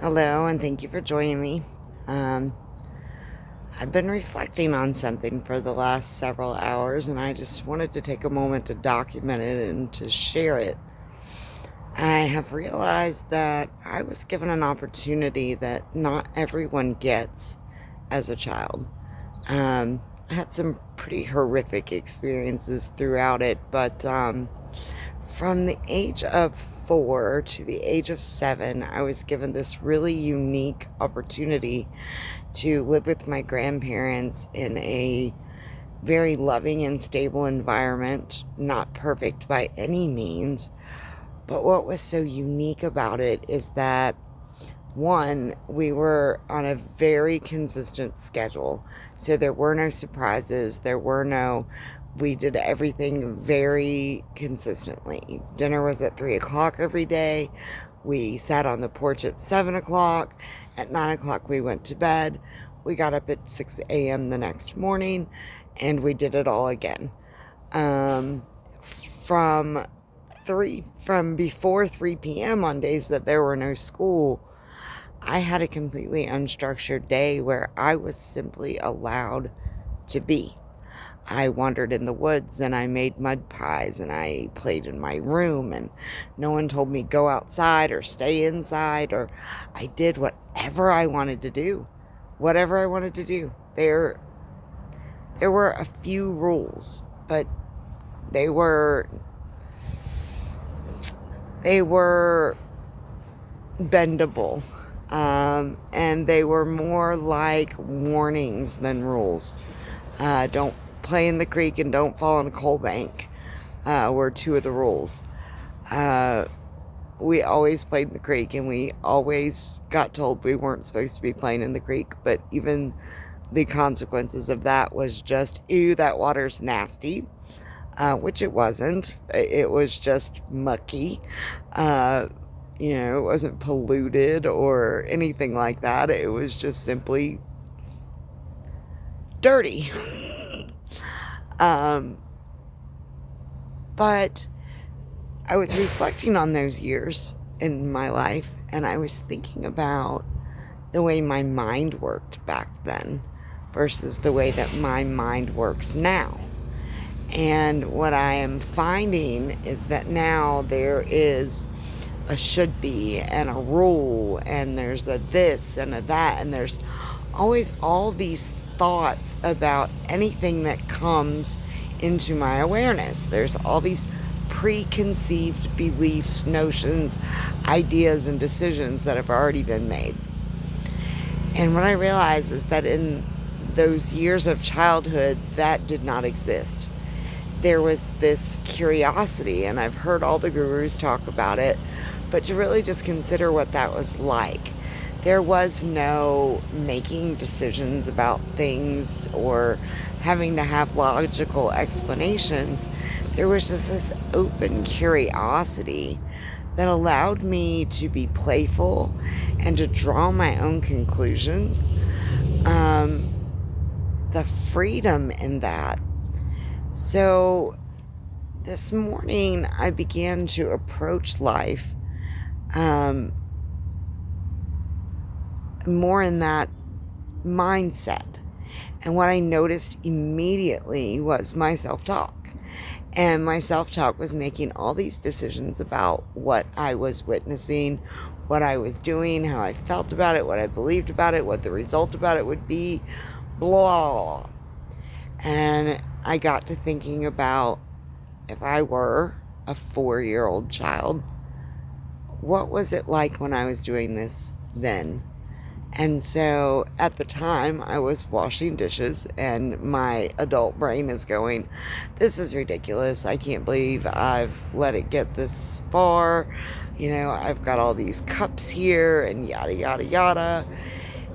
Hello, and thank you for joining me. Um, I've been reflecting on something for the last several hours, and I just wanted to take a moment to document it and to share it. I have realized that I was given an opportunity that not everyone gets as a child. I had some pretty horrific experiences throughout it, but from the age of 4 to the age of 7, I was given this really unique opportunity to live with my grandparents in a very loving and stable environment. Not perfect by any means, but what was so unique about it is that, one, we were on a very consistent schedule. So there were no surprises. We did everything very consistently. Dinner was at 3 o'clock every day. We sat on the porch at 7 o'clock. At 9 o'clock, we went to bed. We got up at 6 a.m. the next morning, and we did it all again. Um, from from before 3 p.m. on days that there were no school, I had a completely unstructured day where I was simply allowed to be. I wandered in the woods and I made mud pies and I played in my room, and no one told me go outside or stay inside, or I did whatever I wanted to do. Whatever I wanted to do. There were a few rules, but they were bendable. And they were more like warnings than rules. Don't play in the creek and don't fall in a coal bank were two of the rules. We always played in the creek, and we always got told we weren't supposed to be playing in the creek, but even the consequences of that was just, ew, that water's nasty, which it wasn't. It was just mucky. It wasn't polluted or anything like that. It was just simply dirty. But I was reflecting on those years in my life, and I was thinking about the way my mind worked back then versus the way that my mind works now. And what I am finding is that now there is a should be and a rule, and there's a this and a that, and there's always all these thoughts about anything that comes into my awareness. There's all these preconceived beliefs, notions, ideas, and decisions that have already been made. And what I realize is that in those years of childhood, that did not exist. There was this curiosity, and I've heard all the gurus talk about it, but to really just consider what that was like. There was no making decisions about things or having to have logical explanations. There was just this open curiosity that allowed me to be playful and to draw my own conclusions. The freedom in that. So this morning I began to approach life more in that mindset. And what I noticed immediately was my self-talk. And my self-talk was making all these decisions about what I was witnessing, what I was doing, how I felt about it, what I believed about it, what the result about it would be, blah. And I got to thinking about, if I were a 4-year-old child, what was it like when I was doing this then? And so at the time I was washing dishes, and my adult brain is going, this is ridiculous. I can't believe I've let it get this far. I've got all these cups here and yada, yada, yada.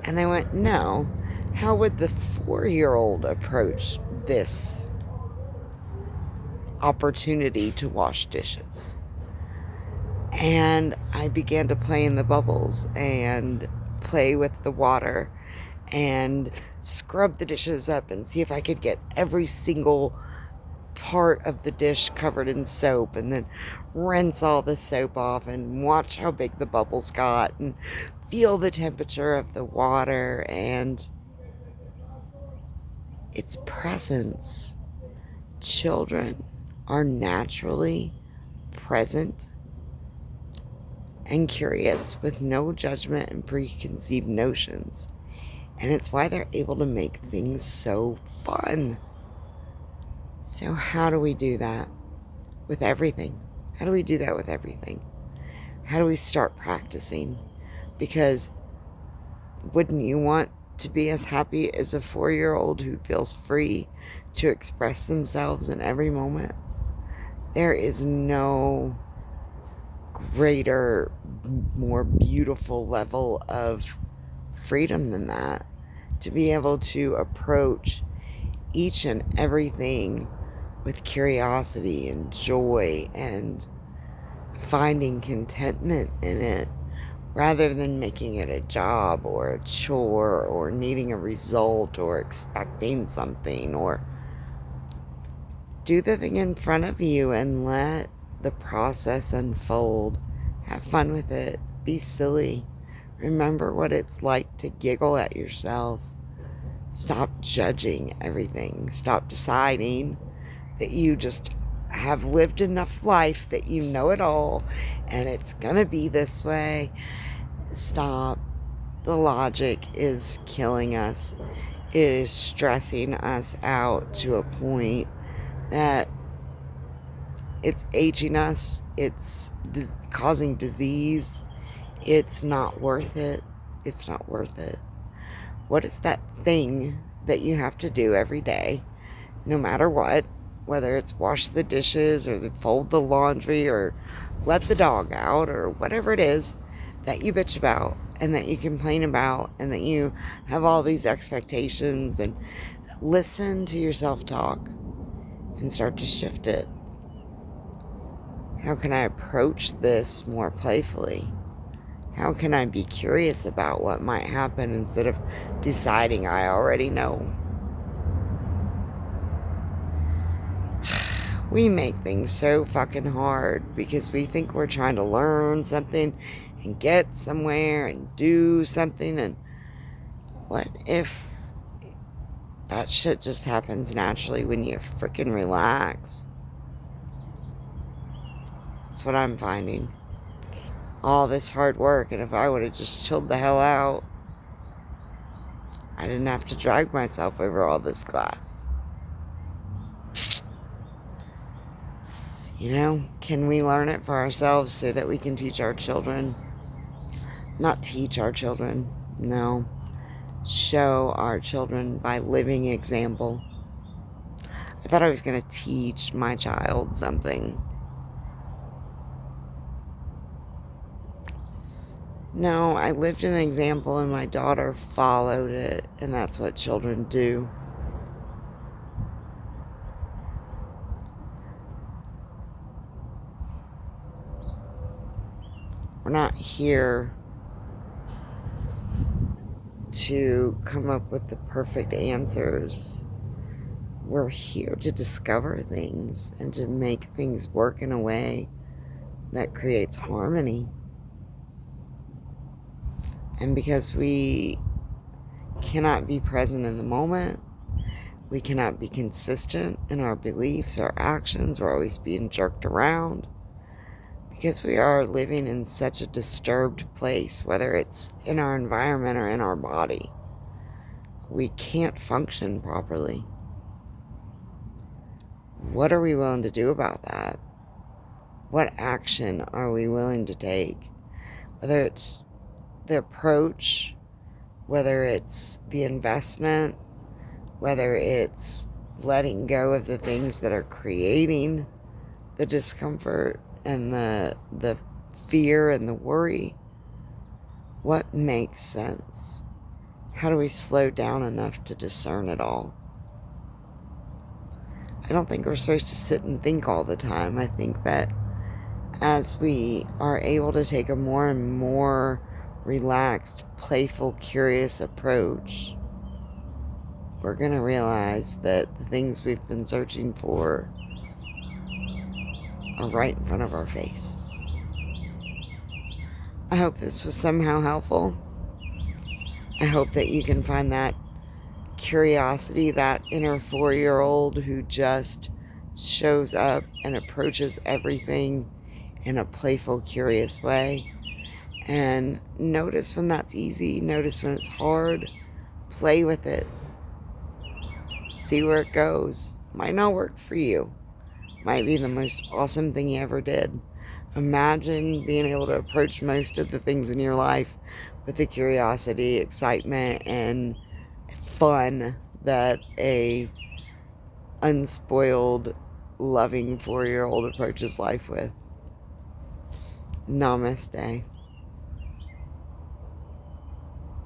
And I went, no, how would the 4-year-old approach this opportunity to wash dishes? And I began to play in the bubbles and play with the water and scrub the dishes up and see if I could get every single part of the dish covered in soap and then rinse all the soap off and watch how big the bubbles got and feel the temperature of the water and its presence. Children are naturally present and curious with no judgment and preconceived notions. And it's why they're able to make things so fun. So how do we do that with everything? How do we do that with everything? How do we start practicing? Because wouldn't you want to be as happy as a 4-year-old who feels free to express themselves in every moment? There is no greater, more beautiful level of freedom than that. To be able to approach each and everything with curiosity and joy and finding contentment in it, rather than making it a job or a chore or needing a result or expecting something. Or do the thing in front of you and let the process unfold. Have fun with it. Be silly. Remember what it's like to giggle at yourself. Stop judging everything. Stop deciding that you just have lived enough life that you know it all and it's gonna be this way. Stop. The logic is killing us. It is stressing us out to a point that it's aging us. It's causing disease. It's not worth it. It's not worth it. What is that thing that you have to do every day, no matter what, whether it's wash the dishes or fold the laundry or let the dog out or whatever it is that you bitch about and that you complain about and that you have all these expectations? And listen to yourself talk and start to shift it. How can I approach this more playfully? How can I be curious about what might happen instead of deciding I already know? We make things so fucking hard because we think we're trying to learn something and get somewhere and do something. And what if that shit just happens naturally when you freaking relax? That's what I'm finding. All this hard work, and if I would have just chilled the hell out, I didn't have to drag myself over all this glass. Can we learn it for ourselves so that we can teach our children? Not teach our children, no. Show our children by living example. I thought I was going to teach my child something. No, I lived an example and my daughter followed it, and that's what children do. We're not here to come up with the perfect answers. We're here to discover things and to make things work in a way that creates harmony. And because we cannot be present in the moment, we cannot be consistent in our beliefs, our actions, we're always being jerked around. Because we are living in such a disturbed place, whether it's in our environment or in our body, we can't function properly. What are we willing to do about that? What action are we willing to take? Whether it's the approach, whether it's the investment, whether it's letting go of the things that are creating the discomfort and the fear and the worry. What makes sense? How do we slow down enough to discern it all? I don't think we're supposed to sit and think all the time. I think that as we are able to take a more and more relaxed, playful, curious approach, we're going to realize that the things we've been searching for are right in front of our face. I hope this was somehow helpful. I hope that you can find that curiosity, that inner 4-year-old who just shows up and approaches everything in a playful, curious way. And notice when that's easy, notice when it's hard, play with it, see where it goes. Might not work for you, might be the most awesome thing you ever did. Imagine being able to approach most of the things in your life with the curiosity, excitement, and fun that a unspoiled, loving 4-year-old approaches life with. Namaste.